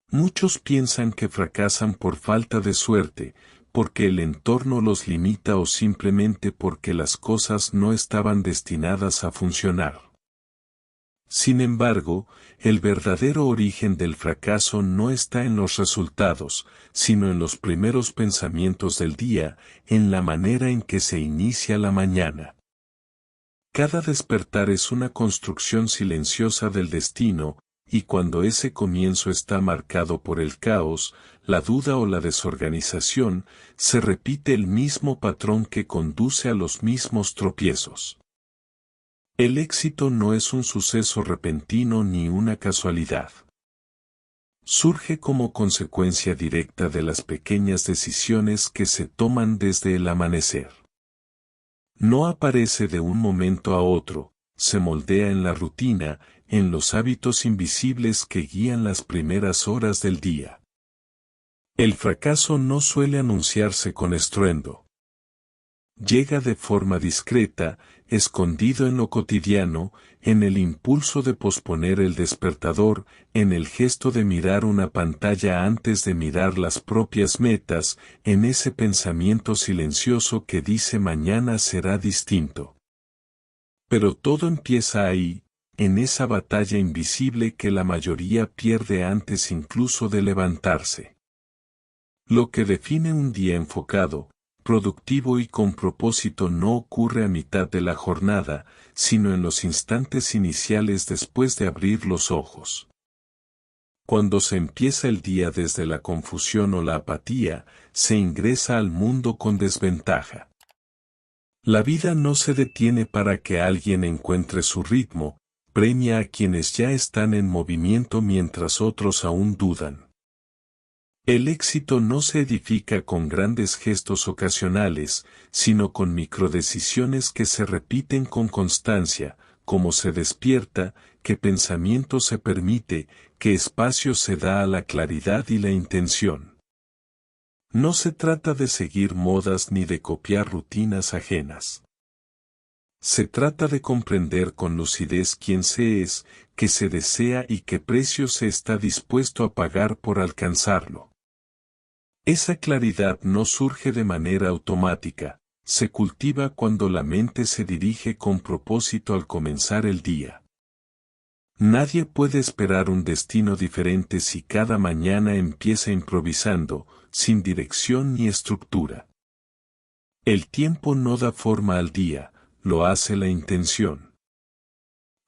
Muchos piensan que fracasan por falta de suerte, porque el entorno los limita o simplemente porque las cosas no estaban destinadas a funcionar. Sin embargo, el verdadero origen del fracaso no está en los resultados, sino en los primeros pensamientos del día, en la manera en que se inicia la mañana. Cada despertar es una construcción silenciosa del destino, y cuando ese comienzo está marcado por el caos, la duda o la desorganización, se repite el mismo patrón que conduce a los mismos tropiezos. El éxito no es un suceso repentino ni una casualidad. Surge como consecuencia directa de las pequeñas decisiones que se toman desde el amanecer. No aparece de un momento a otro, se moldea en la rutina, en los hábitos invisibles que guían las primeras horas del día. El fracaso no suele anunciarse con estruendo. Llega de forma discreta, escondido en lo cotidiano, en el impulso de posponer el despertador, en el gesto de mirar una pantalla antes de mirar las propias metas, en ese pensamiento silencioso que dice mañana será distinto. Pero todo empieza ahí, en esa batalla invisible que la mayoría pierde antes incluso de levantarse. Lo que define un día enfocado, productivo y con propósito no ocurre a mitad de la jornada, sino en los instantes iniciales después de abrir los ojos. Cuando se empieza el día desde la confusión o la apatía, se ingresa al mundo con desventaja. La vida no se detiene para que alguien encuentre su ritmo, premia a quienes ya están en movimiento mientras otros aún dudan. El éxito no se edifica con grandes gestos ocasionales, sino con microdecisiones que se repiten con constancia, cómo se despierta, qué pensamiento se permite, qué espacio se da a la claridad y la intención. No se trata de seguir modas ni de copiar rutinas ajenas. Se trata de comprender con lucidez quién se es, qué se desea y qué precio se está dispuesto a pagar por alcanzarlo. Esa claridad no surge de manera automática, se cultiva cuando la mente se dirige con propósito al comenzar el día. Nadie puede esperar un destino diferente si cada mañana empieza improvisando, sin dirección ni estructura. El tiempo no da forma al día, lo hace la intención.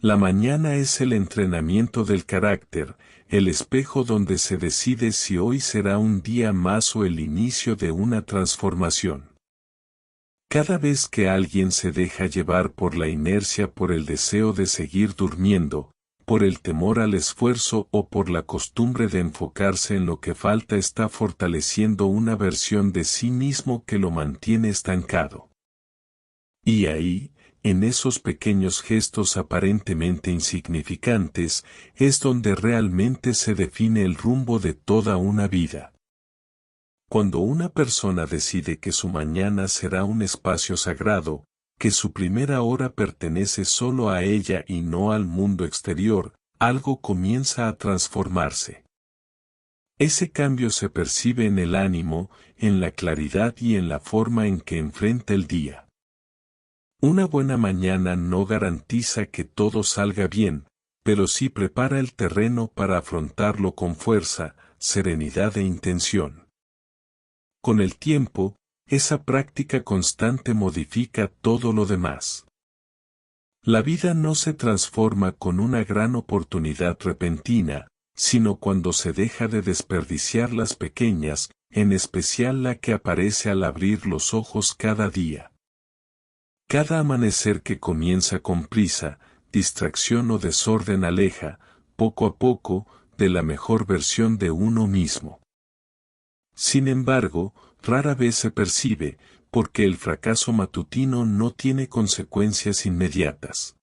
La mañana es el entrenamiento del carácter, el espejo donde se decide si hoy será un día más o el inicio de una transformación. Cada vez que alguien se deja llevar por la inercia, por el deseo de seguir durmiendo, por el temor al esfuerzo o por la costumbre de enfocarse en lo que falta, está fortaleciendo una versión de sí mismo que lo mantiene estancado. Y ahí, en esos pequeños gestos aparentemente insignificantes, es donde realmente se define el rumbo de toda una vida. Cuando una persona decide que su mañana será un espacio sagrado, que su primera hora pertenece solo a ella y no al mundo exterior, algo comienza a transformarse. Ese cambio se percibe en el ánimo, en la claridad y en la forma en que enfrenta el día. Una buena mañana no garantiza que todo salga bien, pero sí prepara el terreno para afrontarlo con fuerza, serenidad e intención. Con el tiempo, esa práctica constante modifica todo lo demás. La vida no se transforma con una gran oportunidad repentina, sino cuando se deja de desperdiciar las pequeñas, en especial la que aparece al abrir los ojos cada día. Cada amanecer que comienza con prisa, distracción o desorden aleja, poco a poco, de la mejor versión de uno mismo. Sin embargo, rara vez se percibe, porque el fracaso matutino no tiene consecuencias inmediatas.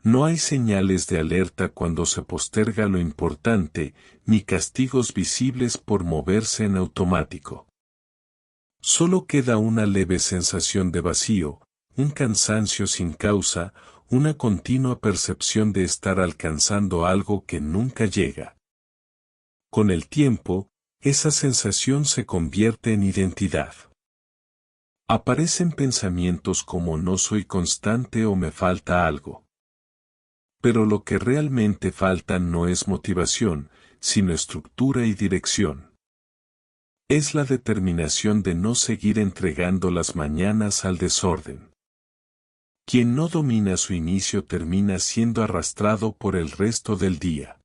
No hay señales de alerta cuando se posterga lo importante, ni castigos visibles por moverse en automático. Solo queda una leve sensación de vacío, un cansancio sin causa, una continua percepción de estar alcanzando algo que nunca llega. Con el tiempo, esa sensación se convierte en identidad. Aparecen pensamientos como no soy constante o me falta algo. Pero lo que realmente falta no es motivación, sino estructura y dirección. Es la determinación de no seguir entregando las mañanas al desorden. Quien no domina su inicio termina siendo arrastrado por el resto del día.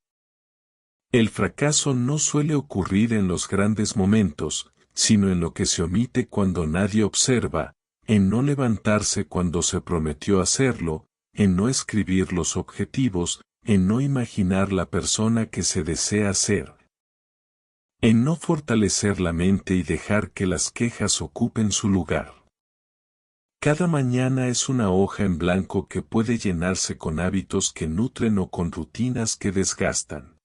El fracaso no suele ocurrir en los grandes momentos, sino en lo que se omite cuando nadie observa, en no levantarse cuando se prometió hacerlo, en no escribir los objetivos, en no imaginar la persona que se desea ser, en no fortalecer la mente y dejar que las quejas ocupen su lugar. Cada mañana es una hoja en blanco que puede llenarse con hábitos que nutren o con rutinas que desgastan.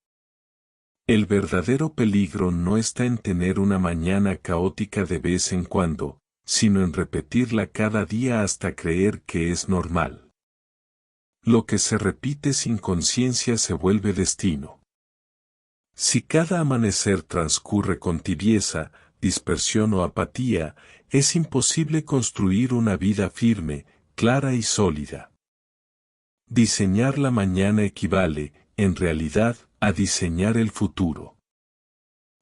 El verdadero peligro no está en tener una mañana caótica de vez en cuando, sino en repetirla cada día hasta creer que es normal. Lo que se repite sin conciencia se vuelve destino. Si cada amanecer transcurre con tibieza, dispersión o apatía, es imposible construir una vida firme, clara y sólida. Diseñar la mañana equivale, en realidad, a diseñar el futuro.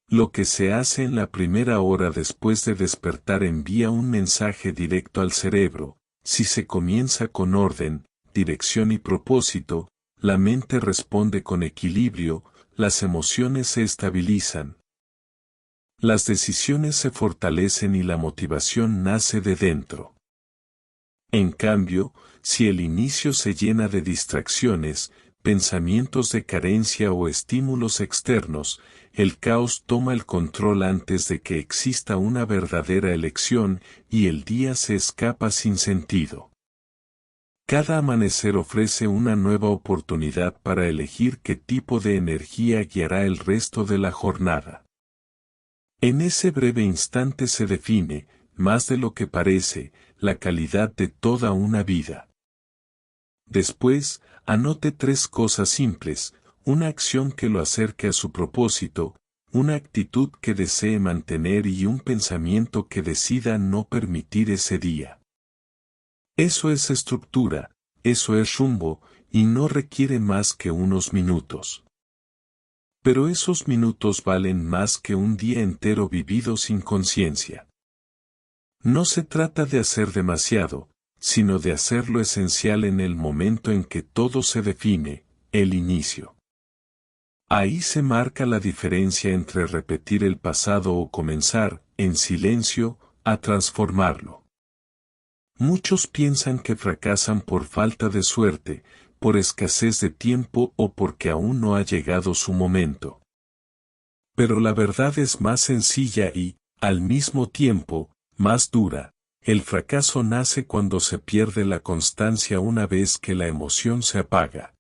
Lo que se hace en la primera hora después de despertar envía un mensaje directo al cerebro. Si se comienza con orden, dirección y propósito, la mente responde con equilibrio, las emociones se estabilizan. Las decisiones se fortalecen y la motivación nace de dentro. En cambio, si el inicio se llena de distracciones, pensamientos de carencia o estímulos externos, el caos toma el control antes de que exista una verdadera elección y el día se escapa sin sentido. Cada amanecer ofrece una nueva oportunidad para elegir qué tipo de energía guiará el resto de la jornada. En ese breve instante se define, más de lo que parece, la calidad de toda una vida. Después, anote 3 cosas simples, una acción que lo acerque a su propósito, una actitud que desee mantener y un pensamiento que decida no permitir ese día. Eso es estructura, eso es rumbo, y no requiere más que unos minutos. Pero esos minutos valen más que un día entero vivido sin conciencia. No se trata de hacer demasiado, sino de hacer lo esencial en el momento en que todo se define, el inicio. Ahí se marca la diferencia entre repetir el pasado o comenzar, en silencio, a transformarlo. Muchos piensan que fracasan por falta de suerte, por escasez de tiempo o porque aún no ha llegado su momento. Pero la verdad es más sencilla y, al mismo tiempo, más dura. El fracaso nace cuando se pierde la constancia una vez que la emoción se apaga.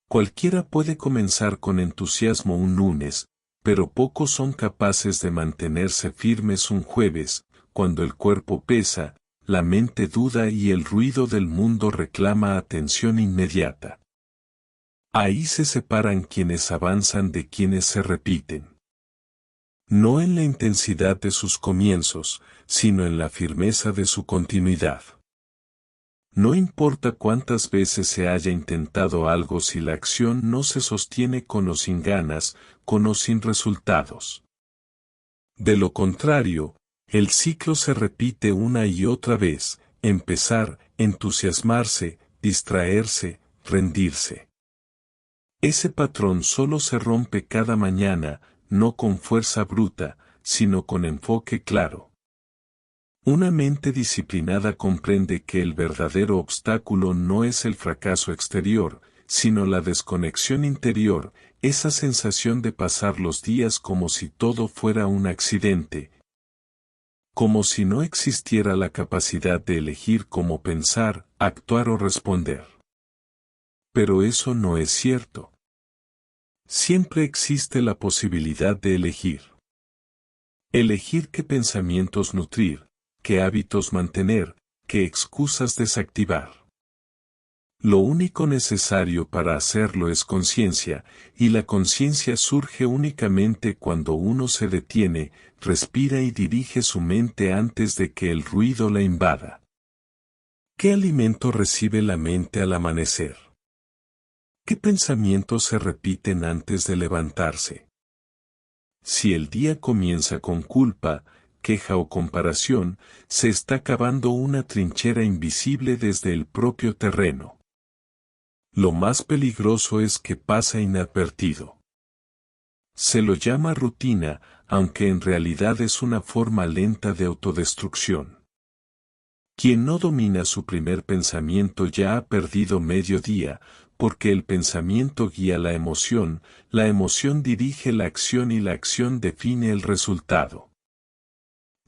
Cualquiera puede comenzar con entusiasmo un lunes, pero pocos son capaces de mantenerse firmes un jueves, cuando el cuerpo pesa, la mente duda y el ruido del mundo reclama atención inmediata. Ahí se separan quienes avanzan de quienes se repiten. No en la intensidad de sus comienzos, sino en la firmeza de su continuidad. No importa cuántas veces se haya intentado algo si la acción no se sostiene con o sin ganas, con o sin resultados. De lo contrario, el ciclo se repite una y otra vez, empezar, entusiasmarse, distraerse, rendirse. Ese patrón solo se rompe cada mañana, no con fuerza bruta, sino con enfoque claro. Una mente disciplinada comprende que el verdadero obstáculo no es el fracaso exterior, sino la desconexión interior, esa sensación de pasar los días como si todo fuera un accidente, como si no existiera la capacidad de elegir cómo pensar, actuar o responder. Pero eso no es cierto. Siempre existe la posibilidad de elegir. Elegir qué pensamientos nutrir, qué hábitos mantener, qué excusas desactivar. Lo único necesario para hacerlo es conciencia, y la conciencia surge únicamente cuando uno se detiene, respira y dirige su mente antes de que el ruido la invada. ¿Qué alimento recibe la mente al amanecer? ¿Qué pensamientos se repiten antes de levantarse? Si el día comienza con culpa, queja o comparación, se está cavando una trinchera invisible desde el propio terreno. Lo más peligroso es que pasa inadvertido. Se lo llama rutina, aunque en realidad es una forma lenta de autodestrucción. Quien no domina su primer pensamiento ya ha perdido medio día, porque el pensamiento guía la emoción dirige la acción y la acción define el resultado.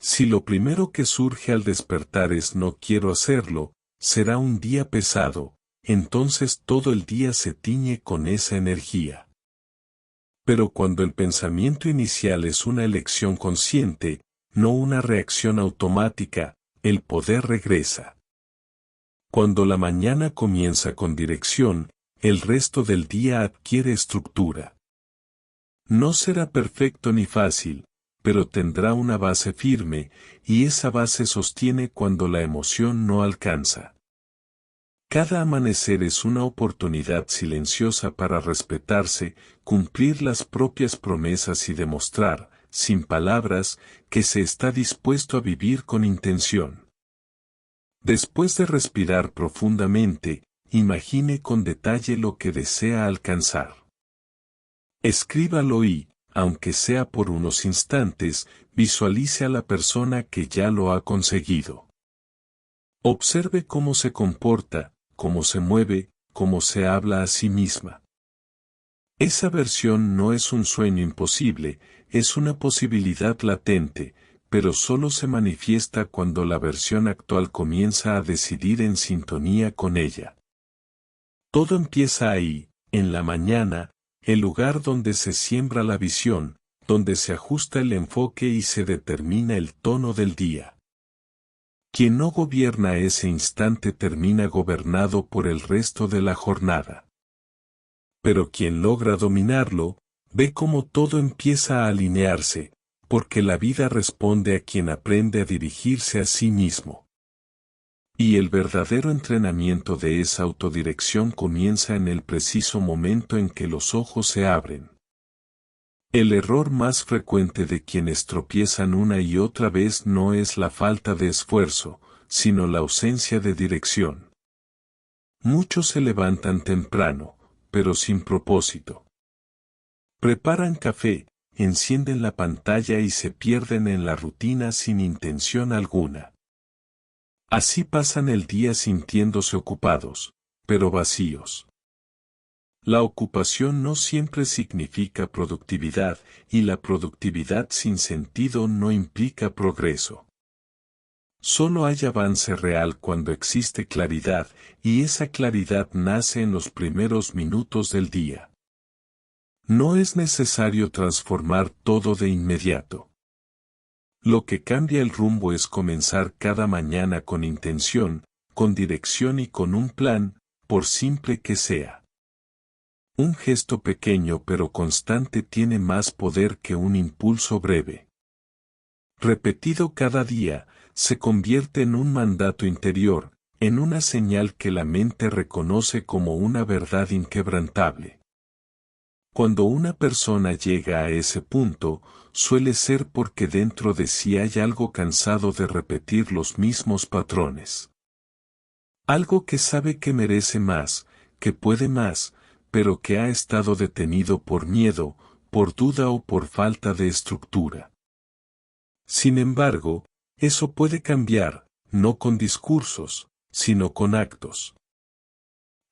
Si lo primero que surge al despertar es no quiero hacerlo, será un día pesado, entonces todo el día se tiñe con esa energía. Pero cuando el pensamiento inicial es una elección consciente, no una reacción automática, el poder regresa. Cuando la mañana comienza con dirección, el resto del día adquiere estructura. No será perfecto ni fácil, pero tendrá una base firme, y esa base sostiene cuando la emoción no alcanza. Cada amanecer es una oportunidad silenciosa para respetarse, cumplir las propias promesas y demostrar, sin palabras, que se está dispuesto a vivir con intención. Después de respirar profundamente, imagine con detalle lo que desea alcanzar. Escríbalo y, aunque sea por unos instantes, visualice a la persona que ya lo ha conseguido. Observe cómo se comporta, cómo se mueve, cómo se habla a sí misma. Esa versión no es un sueño imposible, es una posibilidad latente, pero solo se manifiesta cuando la versión actual comienza a decidir en sintonía con ella. Todo empieza ahí, en la mañana, el lugar donde se siembra la visión, donde se ajusta el enfoque y se determina el tono del día. Quien no gobierna ese instante termina gobernado por el resto de la jornada. Pero quien logra dominarlo, ve cómo todo empieza a alinearse, porque la vida responde a quien aprende a dirigirse a sí mismo. Y el verdadero entrenamiento de esa autodirección comienza en el preciso momento en que los ojos se abren. El error más frecuente de quienes tropiezan una y otra vez no es la falta de esfuerzo, sino la ausencia de dirección. Muchos se levantan temprano, pero sin propósito. Preparan café, encienden la pantalla y se pierden en la rutina sin intención alguna. Así pasan el día sintiéndose ocupados, pero vacíos. La ocupación no siempre significa productividad, y la productividad sin sentido no implica progreso. Solo hay avance real cuando existe claridad, y esa claridad nace en los primeros minutos del día. No es necesario transformar todo de inmediato. Lo que cambia el rumbo es comenzar cada mañana con intención, con dirección y con un plan, por simple que sea. Un gesto pequeño pero constante tiene más poder que un impulso breve. Repetido cada día, se convierte en un mandato interior, en una señal que la mente reconoce como una verdad inquebrantable. Cuando una persona llega a ese punto, suele ser porque dentro de sí hay algo cansado de repetir los mismos patrones. Algo que sabe que merece más, que puede más, pero que ha estado detenido por miedo, por duda o por falta de estructura. Sin embargo, eso puede cambiar, no con discursos, sino con actos.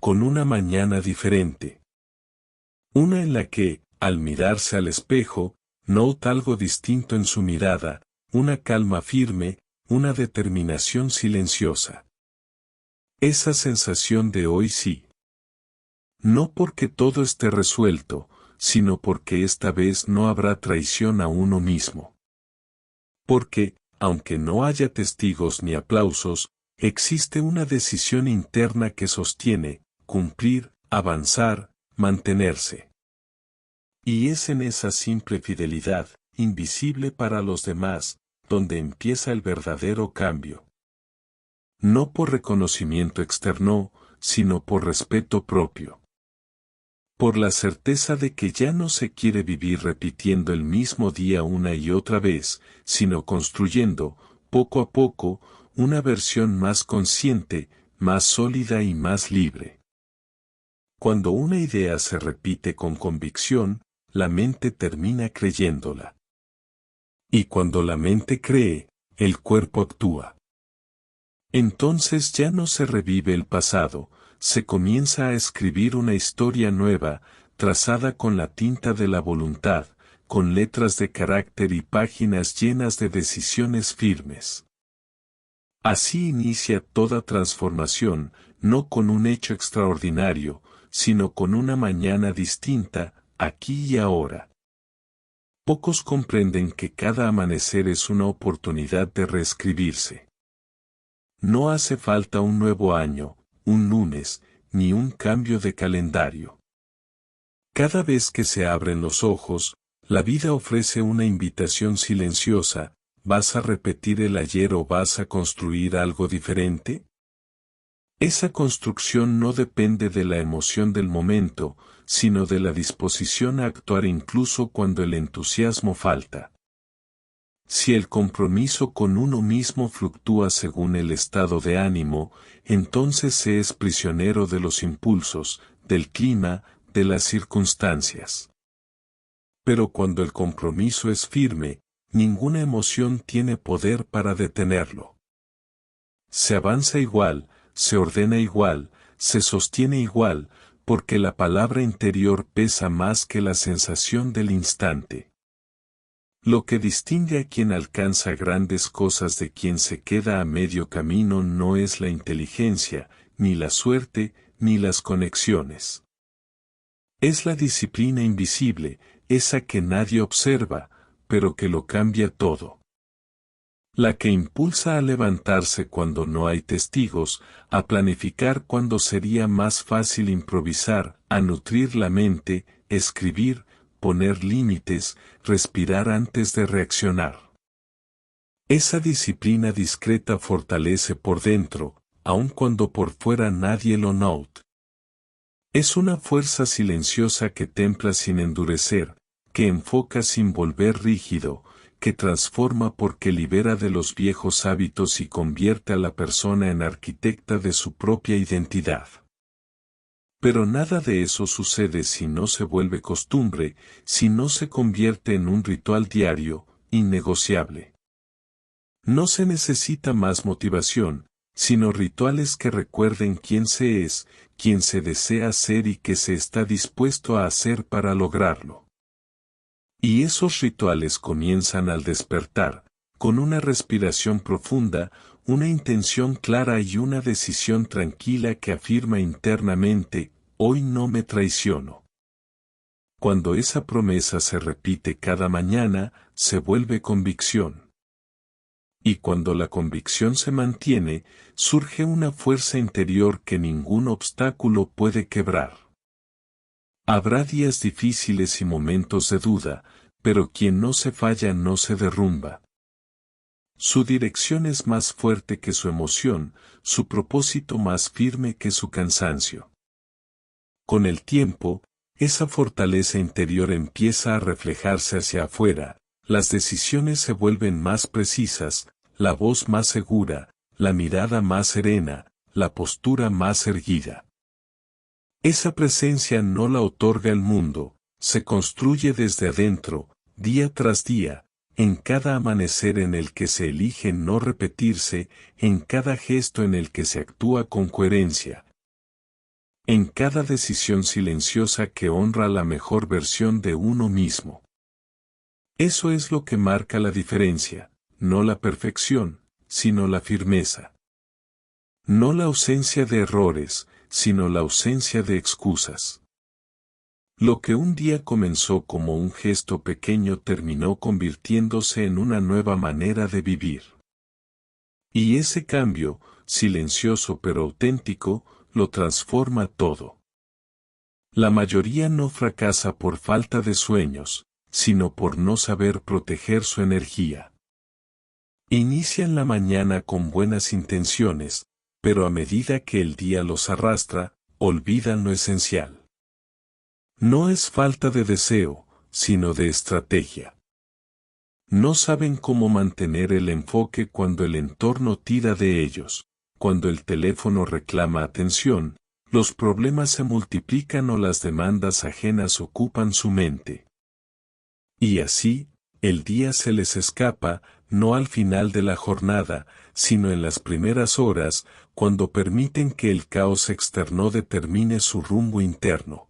Con una mañana diferente. Una en la que, al mirarse al espejo, nota algo distinto en su mirada, una calma firme, una determinación silenciosa. Esa sensación de hoy sí. No porque todo esté resuelto, sino porque esta vez no habrá traición a uno mismo. Porque, aunque no haya testigos ni aplausos, existe una decisión interna que sostiene, cumplir, avanzar, mantenerse. Y es en esa simple fidelidad, invisible para los demás, donde empieza el verdadero cambio. No por reconocimiento externo, sino por respeto propio. Por la certeza de que ya no se quiere vivir repitiendo el mismo día una y otra vez, sino construyendo, poco a poco, una versión más consciente, más sólida y más libre. Cuando una idea se repite con convicción, la mente termina creyéndola. Y cuando la mente cree, el cuerpo actúa. Entonces ya no se revive el pasado, se comienza a escribir una historia nueva, trazada con la tinta de la voluntad, con letras de carácter y páginas llenas de decisiones firmes. Así inicia toda transformación, no con un hecho extraordinario, sino con una mañana distinta, aquí y ahora. Pocos comprenden que cada amanecer es una oportunidad de reescribirse. No hace falta un nuevo año, un lunes, ni un cambio de calendario. Cada vez que se abren los ojos, la vida ofrece una invitación silenciosa. ¿Vas a repetir el ayer o vas a construir algo diferente? Esa construcción no depende de la emoción del momento, sino de la disposición a actuar incluso cuando el entusiasmo falta. Si el compromiso con uno mismo fluctúa según el estado de ánimo, entonces se es prisionero de los impulsos, del clima, de las circunstancias. Pero cuando el compromiso es firme, ninguna emoción tiene poder para detenerlo. Se avanza igual, se ordena igual, se sostiene igual, porque la palabra interior pesa más que la sensación del instante. Lo que distingue a quien alcanza grandes cosas de quien se queda a medio camino no es la inteligencia, ni la suerte, ni las conexiones. Es la disciplina invisible, esa que nadie observa, pero que lo cambia todo. La que impulsa a levantarse cuando no hay testigos, a planificar cuando sería más fácil improvisar, a nutrir la mente, escribir, poner límites, respirar antes de reaccionar. Esa disciplina discreta fortalece por dentro, aun cuando por fuera nadie lo note. Es una fuerza silenciosa que templa sin endurecer, que enfoca sin volver rígido, que transforma porque libera de los viejos hábitos y convierte a la persona en arquitecta de su propia identidad. Pero nada de eso sucede si no se vuelve costumbre, si no se convierte en un ritual diario, innegociable. No se necesita más motivación, sino rituales que recuerden quién se es, quién se desea ser y qué se está dispuesto a hacer para lograrlo. Y esos rituales comienzan al despertar, con una respiración profunda, una intención clara y una decisión tranquila que afirma internamente, hoy no me traiciono. Cuando esa promesa se repite cada mañana, se vuelve convicción. Y cuando la convicción se mantiene, surge una fuerza interior que ningún obstáculo puede quebrar. Habrá días difíciles y momentos de duda, pero quien no se falla no se derrumba. Su dirección es más fuerte que su emoción, su propósito más firme que su cansancio. Con el tiempo, esa fortaleza interior empieza a reflejarse hacia afuera, las decisiones se vuelven más precisas, la voz más segura, la mirada más serena, la postura más erguida. Esa presencia no la otorga el mundo, se construye desde adentro, día tras día, en cada amanecer en el que se elige no repetirse, en cada gesto en el que se actúa con coherencia, en cada decisión silenciosa que honra la mejor versión de uno mismo. Eso es lo que marca la diferencia, no la perfección, sino la firmeza. No la ausencia de errores, sino la ausencia de excusas. Lo que un día comenzó como un gesto pequeño terminó convirtiéndose en una nueva manera de vivir. Y ese cambio, silencioso pero auténtico, lo transforma todo. La mayoría no fracasa por falta de sueños, sino por no saber proteger su energía. Inician la mañana con buenas intenciones, pero a medida que el día los arrastra, olvidan lo esencial. No es falta de deseo, sino de estrategia. No saben cómo mantener el enfoque cuando el entorno tira de ellos, cuando el teléfono reclama atención, los problemas se multiplican o las demandas ajenas ocupan su mente. Y así, el día se les escapa, no al final de la jornada, sino en las primeras horas, cuando permiten que el caos externo determine su rumbo interno.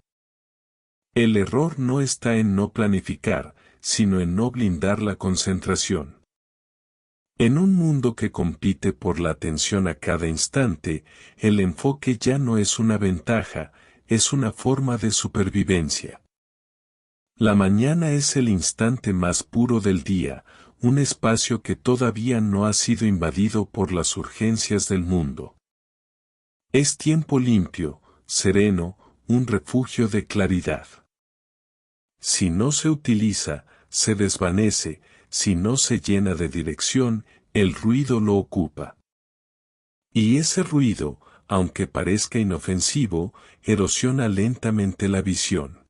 El error no está en no planificar, sino en no blindar la concentración. En un mundo que compite por la atención a cada instante, el enfoque ya no es una ventaja, es una forma de supervivencia. La mañana es el instante más puro del día, un espacio que todavía no ha sido invadido por las urgencias del mundo. Es tiempo limpio, sereno, un refugio de claridad. Si no se utiliza, se desvanece, si no se llena de dirección, el ruido lo ocupa. Y ese ruido, aunque parezca inofensivo, erosiona lentamente la visión.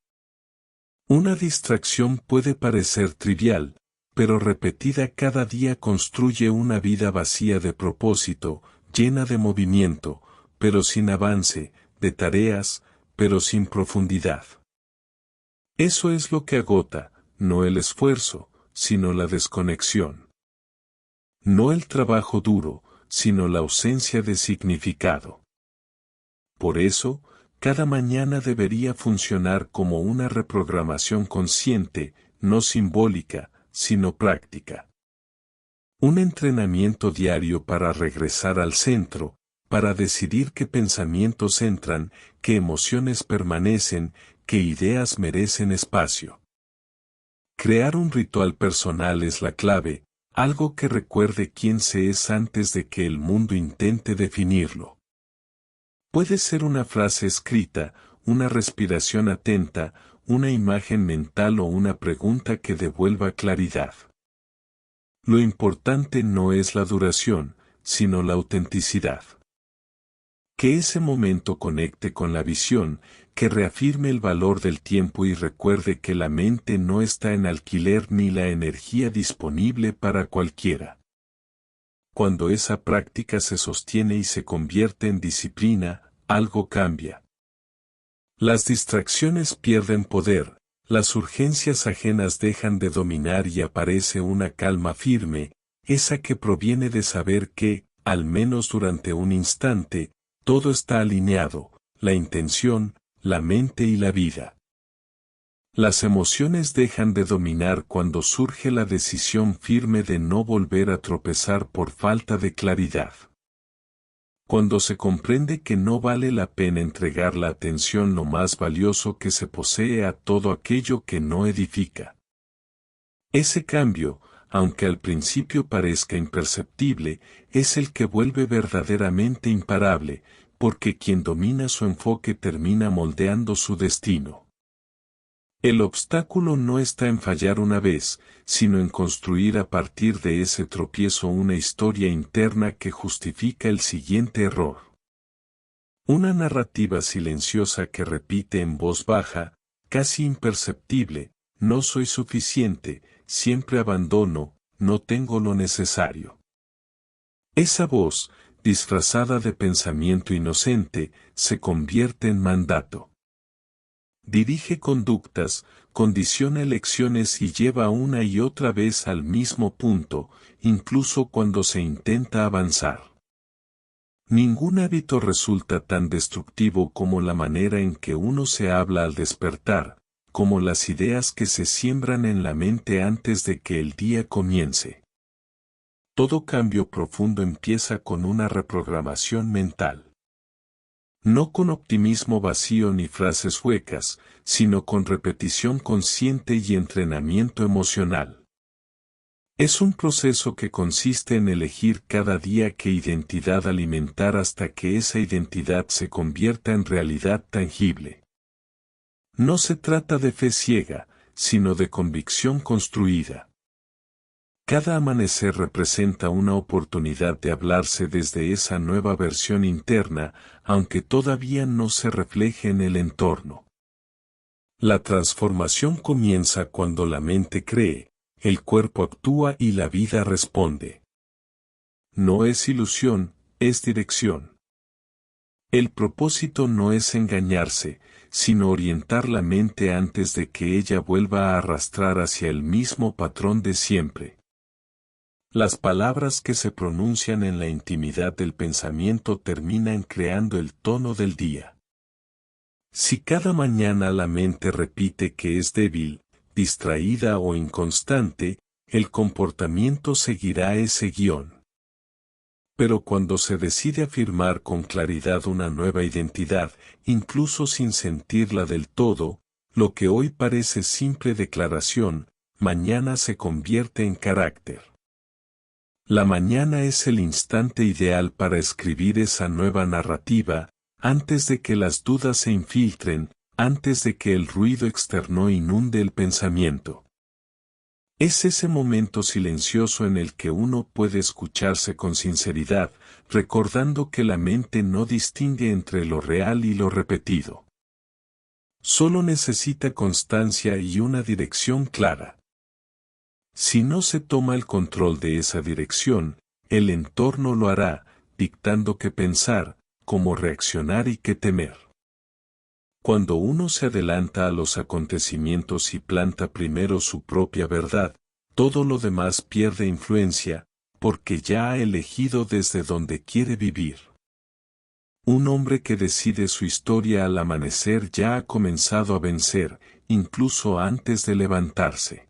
Una distracción puede parecer trivial, pero repetida cada día construye una vida vacía de propósito, llena de movimiento, pero sin avance, de tareas, pero sin profundidad. Eso es lo que agota, no el esfuerzo, sino la desconexión. No el trabajo duro, sino la ausencia de significado. Por eso, cada mañana debería funcionar como una reprogramación consciente, no simbólica, sino práctica. Un entrenamiento diario para regresar al centro, para decidir qué pensamientos entran, qué emociones permanecen, qué ideas merecen espacio. Crear un ritual personal es la clave, algo que recuerde quién se es antes de que el mundo intente definirlo. Puede ser una frase escrita, una respiración atenta, una imagen mental o una pregunta que devuelva claridad. Lo importante no es la duración, sino la autenticidad. Que ese momento conecte con la visión, que reafirme el valor del tiempo y recuerde que la mente no está en alquiler ni la energía disponible para cualquiera. Cuando esa práctica se sostiene y se convierte en disciplina, algo cambia. Las distracciones pierden poder, las urgencias ajenas dejan de dominar y aparece una calma firme, esa que proviene de saber que, al menos durante un instante, todo está alineado, la intención, la mente y la vida. Las emociones dejan de dominar cuando surge la decisión firme de no volver a tropezar por falta de claridad. Cuando se comprende que no vale la pena entregar la atención lo más valioso que se posee a todo aquello que no edifica. Ese cambio, aunque al principio parezca imperceptible, es el que vuelve verdaderamente imparable, porque quien domina su enfoque termina moldeando su destino. El obstáculo no está en fallar una vez, sino en construir a partir de ese tropiezo una historia interna que justifica el siguiente error. Una narrativa silenciosa que repite en voz baja, casi imperceptible, no soy suficiente, siempre abandono, no tengo lo necesario. Esa voz, disfrazada de pensamiento inocente, se convierte en mandato. Dirige conductas, condiciona elecciones y lleva una y otra vez al mismo punto, incluso cuando se intenta avanzar. Ningún hábito resulta tan destructivo como la manera en que uno se habla al despertar, como las ideas que se siembran en la mente antes de que el día comience. Todo cambio profundo empieza con una reprogramación mental. No con optimismo vacío ni frases huecas, sino con repetición consciente y entrenamiento emocional. Es un proceso que consiste en elegir cada día qué identidad alimentar hasta que esa identidad se convierta en realidad tangible. No se trata de fe ciega, sino de convicción construida. Cada amanecer representa una oportunidad de hablarse desde esa nueva versión interna, aunque todavía no se refleje en el entorno. La transformación comienza cuando la mente cree, el cuerpo actúa y la vida responde. No es ilusión, es dirección. El propósito no es engañarse, sino orientar la mente antes de que ella vuelva a arrastrar hacia el mismo patrón de siempre. Las palabras que se pronuncian en la intimidad del pensamiento terminan creando el tono del día. Si cada mañana la mente repite que es débil, distraída o inconstante, el comportamiento seguirá ese guión. Pero cuando se decide afirmar con claridad una nueva identidad, incluso sin sentirla del todo, lo que hoy parece simple declaración, mañana se convierte en carácter. La mañana es el instante ideal para escribir esa nueva narrativa, antes de que las dudas se infiltren, antes de que el ruido externo inunde el pensamiento. Es ese momento silencioso en el que uno puede escucharse con sinceridad, recordando que la mente no distingue entre lo real y lo repetido. Solo necesita constancia y una dirección clara. Si no se toma el control de esa dirección, el entorno lo hará, dictando qué pensar, cómo reaccionar y qué temer. Cuando uno se adelanta a los acontecimientos y planta primero su propia verdad, todo lo demás pierde influencia, porque ya ha elegido desde donde quiere vivir. Un hombre que decide su historia al amanecer ya ha comenzado a vencer, incluso antes de levantarse.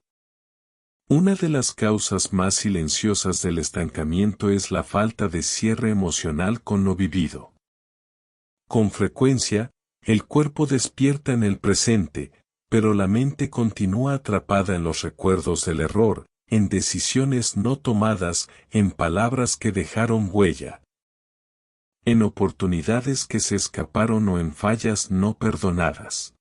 Una de las causas más silenciosas del estancamiento es la falta de cierre emocional con lo vivido. Con frecuencia, el cuerpo despierta en el presente, pero la mente continúa atrapada en los recuerdos del error, en decisiones no tomadas, en palabras que dejaron huella, en oportunidades que se escaparon o en fallas no perdonadas.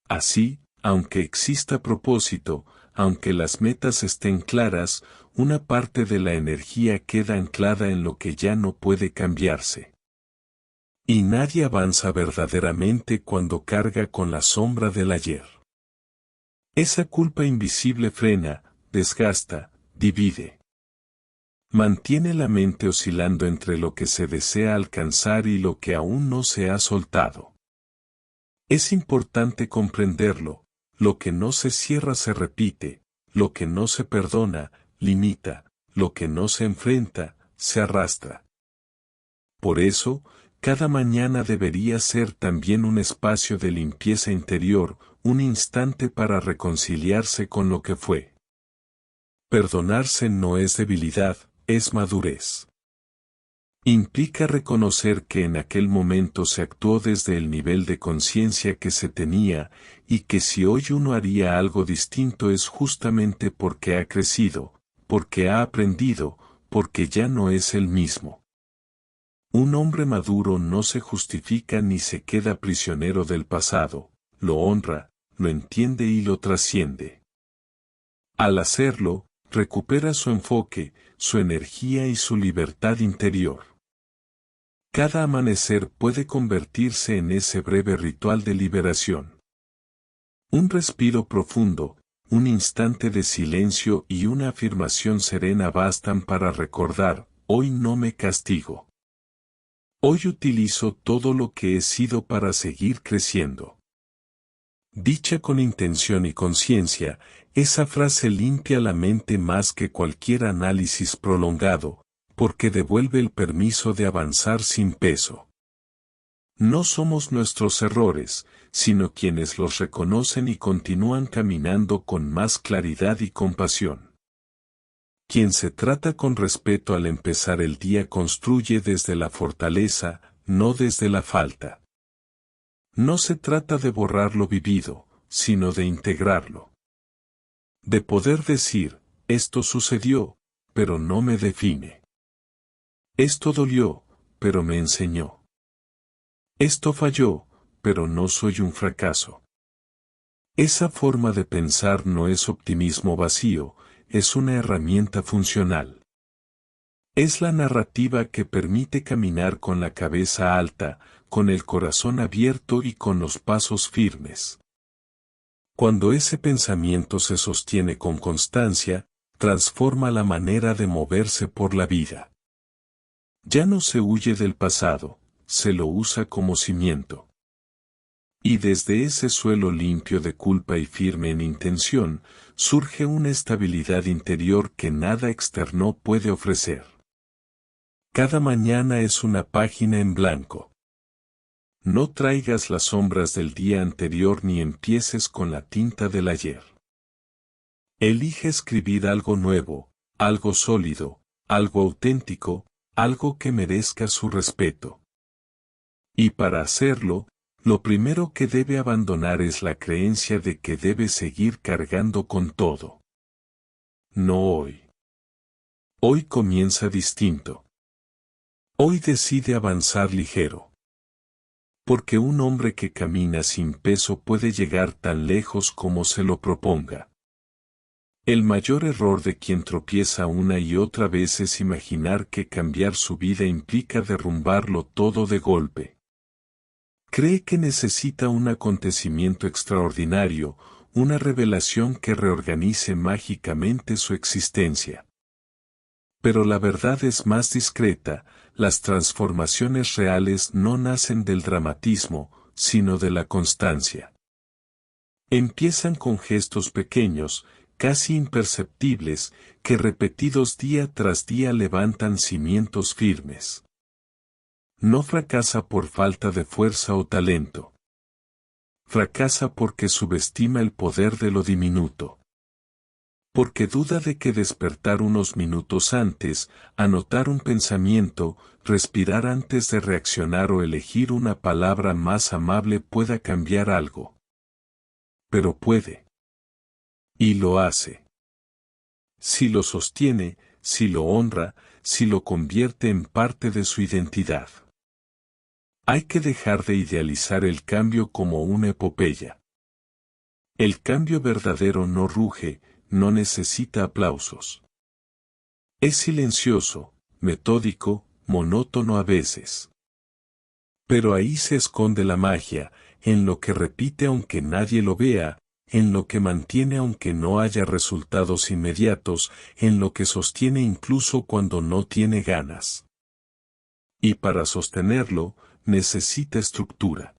Así, aunque exista propósito, aunque las metas estén claras, una parte de la energía queda anclada en lo que ya no puede cambiarse. Y nadie avanza verdaderamente cuando carga con la sombra del ayer. Esa culpa invisible frena, desgasta, divide. Mantiene la mente oscilando entre lo que se desea alcanzar y lo que aún no se ha soltado. Es importante comprenderlo, lo que no se cierra se repite, lo que no se perdona, limita, lo que no se enfrenta, se arrastra. Por eso, cada mañana debería ser también un espacio de limpieza interior, un instante para reconciliarse con lo que fue. Perdonarse no es debilidad, es madurez. Implica reconocer que en aquel momento se actuó desde el nivel de conciencia que se tenía, y que si hoy uno haría algo distinto es justamente porque ha crecido, porque ha aprendido, porque ya no es el mismo. Un hombre maduro no se justifica ni se queda prisionero del pasado, lo honra, lo entiende y lo trasciende. Al hacerlo, recupera su enfoque, su energía y su libertad interior. Cada amanecer puede convertirse en ese breve ritual de liberación. Un respiro profundo, un instante de silencio y una afirmación serena bastan para recordar, hoy no me castigo. Hoy utilizo todo lo que he sido para seguir creciendo. Dicha con intención y conciencia, esa frase limpia la mente más que cualquier análisis prolongado, porque devuelve el permiso de avanzar sin peso. No somos nuestros errores, sino quienes los reconocen y continúan caminando con más claridad y compasión. Quien se trata con respeto al empezar el día construye desde la fortaleza, no desde la falta. No se trata de borrar lo vivido, sino de integrarlo. De poder decir, Esto sucedió, pero no me define. Esto dolió, pero me enseñó. Esto falló, pero no soy un fracaso. Esa forma de pensar no es optimismo vacío, es una herramienta funcional. Es la narrativa que permite caminar con la cabeza alta, con el corazón abierto y con los pasos firmes. Cuando ese pensamiento se sostiene con constancia, transforma la manera de moverse por la vida. Ya no se huye del pasado, se lo usa como cimiento. Y desde ese suelo limpio de culpa y firme en intención, surge una estabilidad interior que nada externo puede ofrecer. Cada mañana es una página en blanco. No traigas las sombras del día anterior ni empieces con la tinta del ayer. Elige escribir algo nuevo, algo sólido, algo auténtico, algo que merezca su respeto. Y para hacerlo, lo primero que debe abandonar es la creencia de que debe seguir cargando con todo. No hoy. Hoy comienza distinto. Hoy decide avanzar ligero. Porque un hombre que camina sin peso puede llegar tan lejos como se lo proponga. El mayor error de quien tropieza una y otra vez es imaginar que cambiar su vida implica derrumbarlo todo de golpe. Cree que necesita un acontecimiento extraordinario, una revelación que reorganice mágicamente su existencia. Pero la verdad es más discreta, las transformaciones reales no nacen del dramatismo, sino de la constancia. Empiezan con gestos pequeños, casi imperceptibles, que repetidos día tras día levantan cimientos firmes. No fracasa por falta de fuerza o talento. Fracasa porque subestima el poder de lo diminuto. Porque duda de que despertar unos minutos antes, anotar un pensamiento, respirar antes de reaccionar o elegir una palabra más amable pueda cambiar algo. Pero puede. Y lo hace. Si lo sostiene, si lo honra, si lo convierte en parte de su identidad. Hay que dejar de idealizar el cambio como una epopeya. El cambio verdadero no ruge, no necesita aplausos. Es silencioso, metódico, monótono a veces. Pero ahí se esconde la magia, en lo que repite aunque nadie lo vea, en lo que mantiene aunque no haya resultados inmediatos, en lo que sostiene incluso cuando no tiene ganas. Y para sostenerlo, necesita estructura.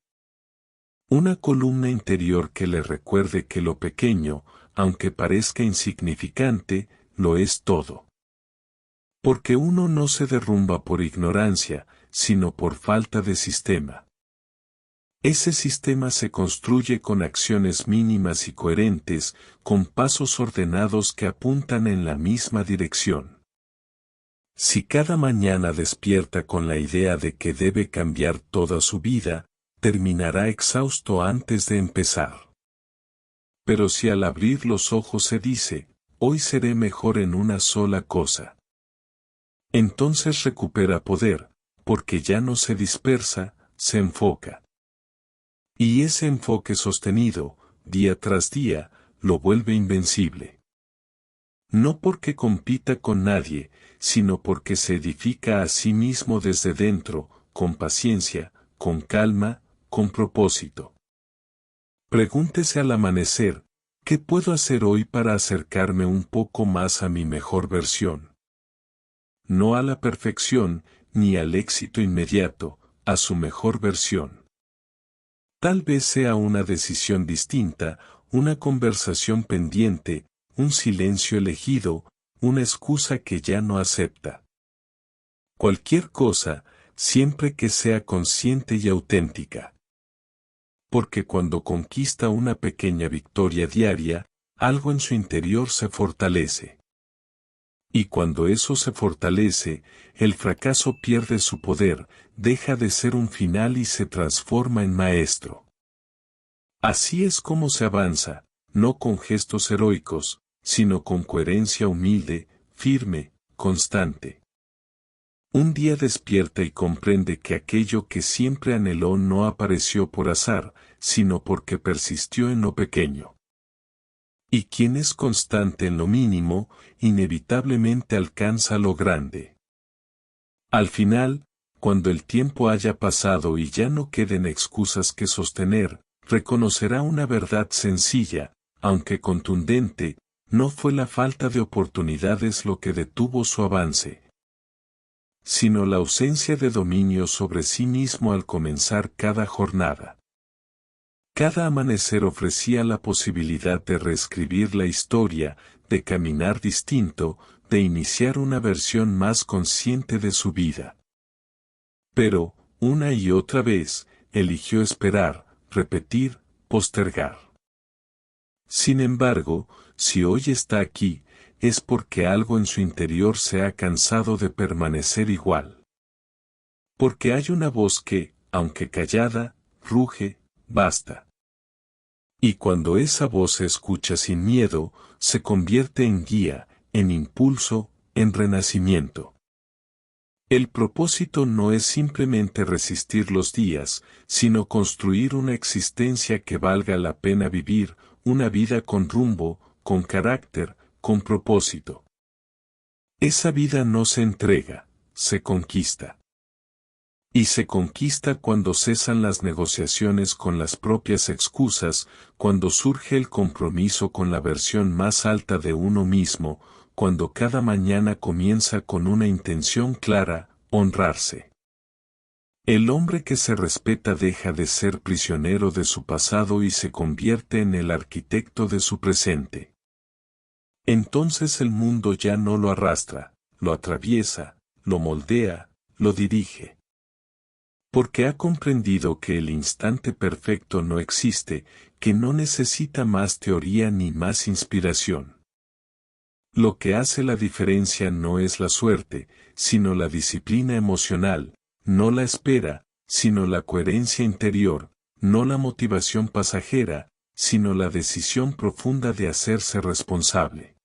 Una columna interior que le recuerde que lo pequeño, aunque parezca insignificante, lo es todo. Porque uno no se derrumba por ignorancia, sino por falta de sistema. Ese sistema se construye con acciones mínimas y coherentes, con pasos ordenados que apuntan en la misma dirección. Si cada mañana despierta con la idea de que debe cambiar toda su vida, terminará exhausto antes de empezar. Pero si al abrir los ojos se dice, hoy seré mejor en una sola cosa, entonces recupera poder, porque ya no se dispersa, se enfoca. Y ese enfoque sostenido, día tras día, lo vuelve invencible. No porque compita con nadie, sino porque se edifica a sí mismo desde dentro, con paciencia, con calma, con propósito. Pregúntese al amanecer, ¿qué puedo hacer hoy para acercarme un poco más a mi mejor versión? No a la perfección, ni al éxito inmediato, a su mejor versión. Tal vez sea una decisión distinta, una conversación pendiente, un silencio elegido, una excusa que ya no acepta. Cualquier cosa, siempre que sea consciente y auténtica. Porque cuando conquista una pequeña victoria diaria, algo en su interior se fortalece. Y cuando eso se fortalece, el fracaso pierde su poder, deja de ser un final y se transforma en maestro. Así es como se avanza, no con gestos heroicos, sino con coherencia humilde, firme, constante. Un día despierta y comprende que aquello que siempre anheló no apareció por azar, sino porque persistió en lo pequeño. Y quien es constante en lo mínimo, inevitablemente alcanza lo grande. Al final, cuando el tiempo haya pasado y ya no queden excusas que sostener, reconocerá una verdad sencilla, aunque contundente: no fue la falta de oportunidades lo que detuvo su avance, sino la ausencia de dominio sobre sí mismo al comenzar cada jornada. Cada amanecer ofrecía la posibilidad de reescribir la historia, de caminar distinto, de iniciar una versión más consciente de su vida. Pero, una y otra vez, eligió esperar, repetir, postergar. Sin embargo, si hoy está aquí, es porque algo en su interior se ha cansado de permanecer igual. Porque hay una voz que, aunque callada, ruge: basta. Y cuando esa voz se escucha sin miedo, se convierte en guía, en impulso, en renacimiento. El propósito no es simplemente resistir los días, sino construir una existencia que valga la pena vivir, una vida con rumbo, con carácter, con propósito. Esa vida no se entrega, se conquista. Y se conquista cuando cesan las negociaciones con las propias excusas, cuando surge el compromiso con la versión más alta de uno mismo, cuando cada mañana comienza con una intención clara: honrarse. El hombre que se respeta deja de ser prisionero de su pasado y se convierte en el arquitecto de su presente. Entonces el mundo ya no lo arrastra, lo atraviesa, lo moldea, lo dirige. Porque ha comprendido que el instante perfecto no existe, que no necesita más teoría ni más inspiración. Lo que hace la diferencia no es la suerte, sino la disciplina emocional, no la espera, sino la coherencia interior, no la motivación pasajera, sino la decisión profunda de hacerse responsable.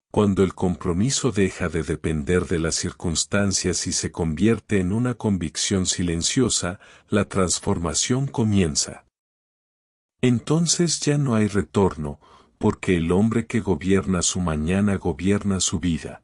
Cuando el compromiso deja de depender de las circunstancias y se convierte en una convicción silenciosa, la transformación comienza. Entonces ya no hay retorno, porque el hombre que gobierna su mañana gobierna su vida.